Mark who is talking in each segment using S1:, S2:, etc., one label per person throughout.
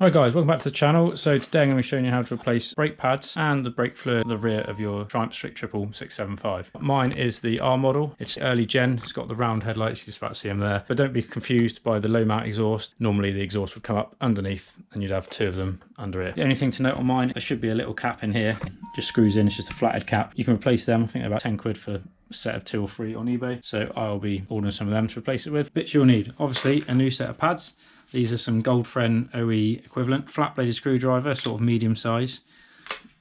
S1: Hi guys, welcome back to the channel. So today I'm going to be showing you how to replace brake pads and the brake fluid at the rear of your Triumph Strict Triple 675. Mine is the R model. It's early gen. It's got the round headlights. You just about to see them there. But don't be confused by the low mount exhaust. Normally the exhaust would come up underneath and you'd have two of them under it. The only thing to note on mine, there should be a little cap in here. Just screws in. It's just a flatted cap. You can replace them. I think they're about 10 quid for a set of 2 or 3 on eBay. So I'll be ordering some of them to replace it with. Bits you'll need. Obviously a new set of pads. These are some Goldfriend OE equivalent. Flat bladed screwdriver, sort of medium size.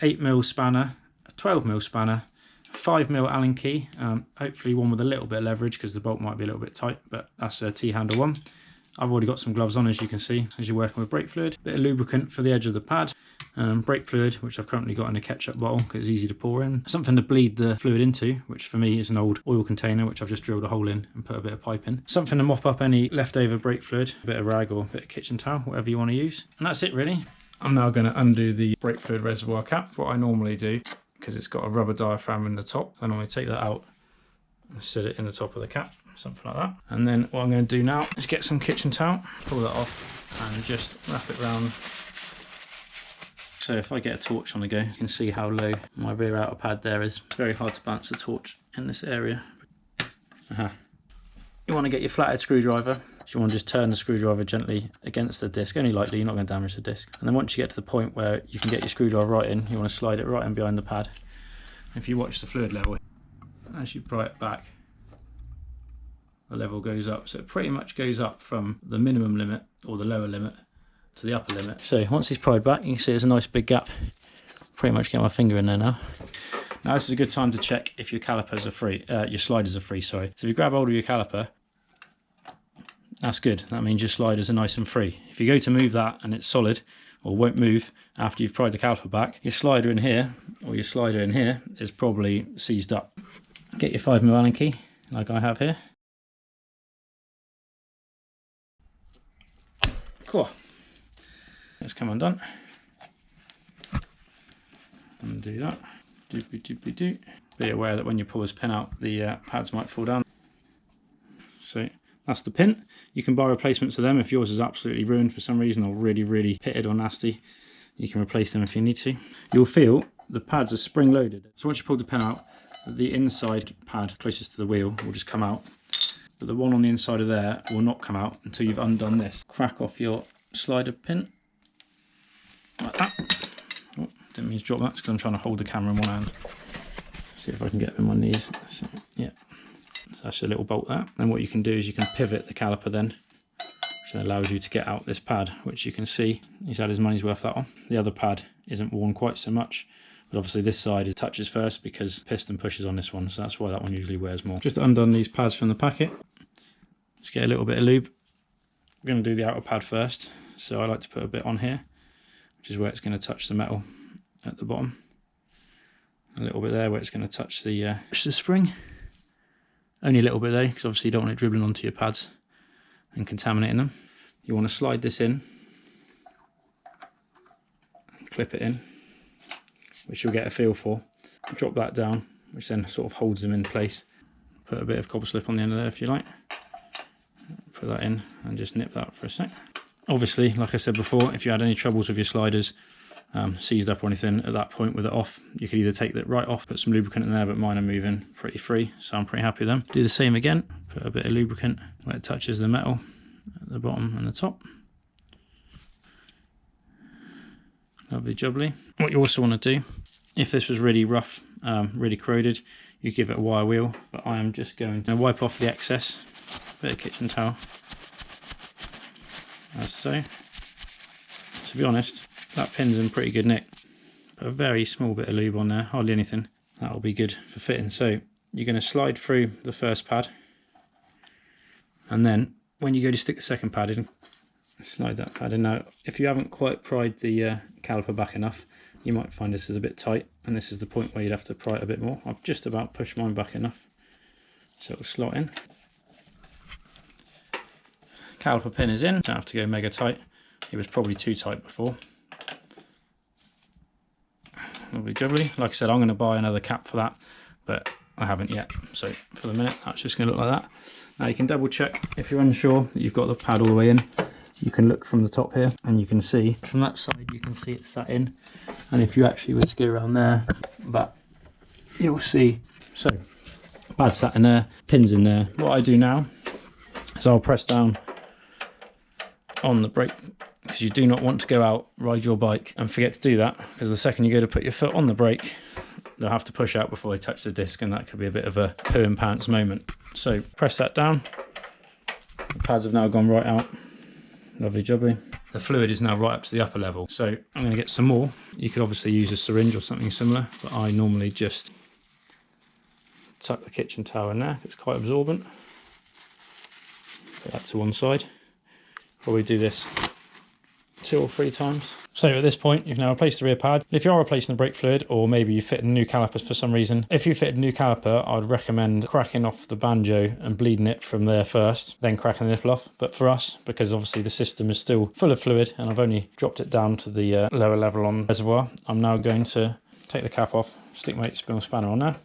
S1: 8mm spanner, a 12mm spanner, 5mm Allen key. Hopefully one with a little bit of leverage because the bolt might be a little bit tight, but that's a T-handle one. I've already got some gloves on, as you can see, as you're working with brake fluid. Bit of lubricant for the edge of the pad. Brake fluid, which I've currently got in a ketchup bottle because it's easy to pour in. Something to bleed the fluid into, which for me is an old oil container, which I've just drilled a hole in and put a bit of pipe in. Something to mop up any leftover brake fluid, a bit of rag or a bit of kitchen towel, whatever you want to use. And that's it really. I'm now going to undo the brake fluid reservoir cap. What I normally do, because it's got a rubber diaphragm in the top, I normally take that out and set it in the top of the cap, something like that. And then what I'm going to do now is get some kitchen towel, pull that off and just wrap it around. So if I get a torch on the go, you can see how low my rear outer pad there is. It's very hard to bounce a torch in this area. You want to get your flathead screwdriver. You want to just turn the screwdriver gently against the disc, only lightly, you're not going to damage the disc. And then once you get to the point where you can get your screwdriver right in, you want to slide it right in behind the pad. If you watch the fluid level, as you pry it back, the level goes up. So it pretty much goes up from the minimum limit or the lower limit to the upper limit. So once it's pried back, you can see there's a nice big gap. Pretty much get my finger in there now. Now this is a good time to check if your calipers are free, your sliders are free, sorry. So if you grab hold of your caliper, that's good. That means your sliders are nice and free. If you go to move that and it's solid or won't move after you've pried the caliper back, your slider in here or your slider in here is probably seized up. Get your 5mm Allen key like I have here. Cool. Let's come undone. Undo that. Doopy. Be aware that when you pull this pin out, the pads might fall down. So that's the pin. You can buy replacements of them if yours is absolutely ruined for some reason or really pitted or nasty. You can replace them if you need to. You'll feel the pads are spring loaded. So once you pull the pin out, the inside pad closest to the wheel will just come out. But the one on the inside of there will not come out until you've undone this. Crack off your slider pin. Like that. Oh, didn't mean to drop that because I'm trying to hold the camera in one hand. See if I can get them on my knees. So, yeah, so that's a little bolt there. Then what you can do is you can pivot the caliper then, which then allows you to get out this pad, which you can see he's had his money's worth that one. The other pad isn't worn quite so much, but obviously this side touches first because piston pushes on this one, so that's why that one usually wears more. Just undone these pads from the packet. Just get a little bit of lube. We're going to do the outer pad first, so I like to put a bit on here, which is where it's going to touch the metal at the bottom. A little bit there where it's going to touch the spring. Only a little bit though, because obviously you don't want it dribbling onto your pads and contaminating them. You want to slide this in and clip it in, which you'll get a feel for. Drop that down, which then sort of holds them in place. Put a bit of cobble slip on the end of there if you like. Put that in and just nip that for a sec. Obviously, like I said before, if you had any troubles with your sliders, seized up or anything at that point with it off, you could either take that right off, put some lubricant in there, but mine are moving pretty free, so I'm pretty happy with them. Do the same again, put a bit of lubricant where it touches the metal at the bottom and the top. Lovely jubbly. What you also want to do, if this was really rough, really corroded, you give it a wire wheel, but I am just going to wipe off the excess, bit of kitchen towel, as so. To be honest, that pin's in pretty good nick. Put a very small bit of lube on there, hardly anything. That'll be good for fitting. So you're going to slide through the first pad, and then when you go to stick the second pad in, slide that pad in. Now, if you haven't quite pried the caliper back enough, you might find this is a bit tight, and this is the point where you'd have to pry it a bit more. I've just about pushed mine back enough, so it'll slot in. Caliper pin is in. Don't have to go mega tight. It was probably too tight before. Lovely jubbly. Like I said, I'm going to buy another cap for that, but I haven't yet. So for the minute, that's just going to look like that. Now you can double check if you're unsure that you've got the pad all the way in. you can look from the top here and you can see from that side, you can see it sat in. And if you actually were to go around there, but you'll see, so pad sat in there, pins in there. What I do now is I'll press down on the brake, because you do not want to go out, ride your bike and forget to do that, because the second you go to put your foot on the brake, they'll have to push out before they touch the disc, and that could be a bit of a poo and pants moment. So press that down. The pads have now gone right out. Lovely jubbly. The fluid is now right up to the upper level. So I'm going to get some more. You could obviously use a syringe or something similar, but I normally just tuck the kitchen towel in there. It's quite absorbent. Put that to one side. Probably do this 2 or 3 times. So at this point, you've now replaced the rear pad. If you are replacing the brake fluid, or maybe you fitted new calipers for some reason, if you fitted a new caliper, I'd recommend cracking off the banjo and bleeding it from there first, then cracking the nipple off. But for us, because obviously the system is still full of fluid and I've only dropped it down to the lower level on the reservoir, I'm now going to take the cap off, stick my 8-spill spanner on there,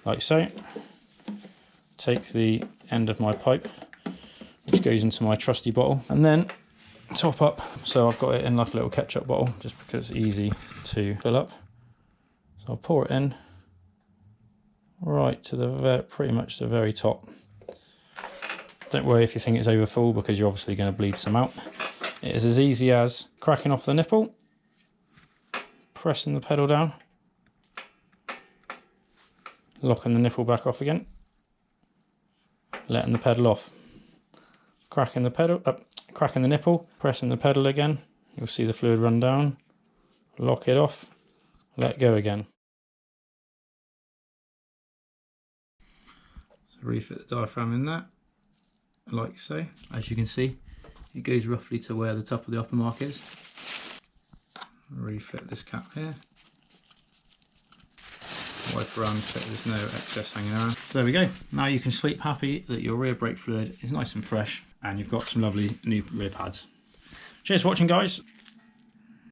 S1: like so. Take the end of my pipe, which goes into my trusty bottle, and then top up. So I've got it in like a little ketchup bottle just because it's easy to fill up. So I'll pour it in right to the pretty much the very top. Don't worry if you think it's over full, because you're obviously going to bleed some out. It is as easy as cracking off the nipple, pressing the pedal down, locking the nipple back off again, letting the pedal off, cracking the pedal up, cracking the nipple, pressing the pedal again, you'll see the fluid run down, lock it off, let go again. So refit the diaphragm in there, like so. As you can see, it goes roughly to where the top of the upper mark is. Refit this cap here. Wipe around, check there's no excess hanging around. So there we go. Now you can sleep happy that your rear brake fluid is nice and fresh, and you've got some lovely new rear pads. Cheers for watching, guys.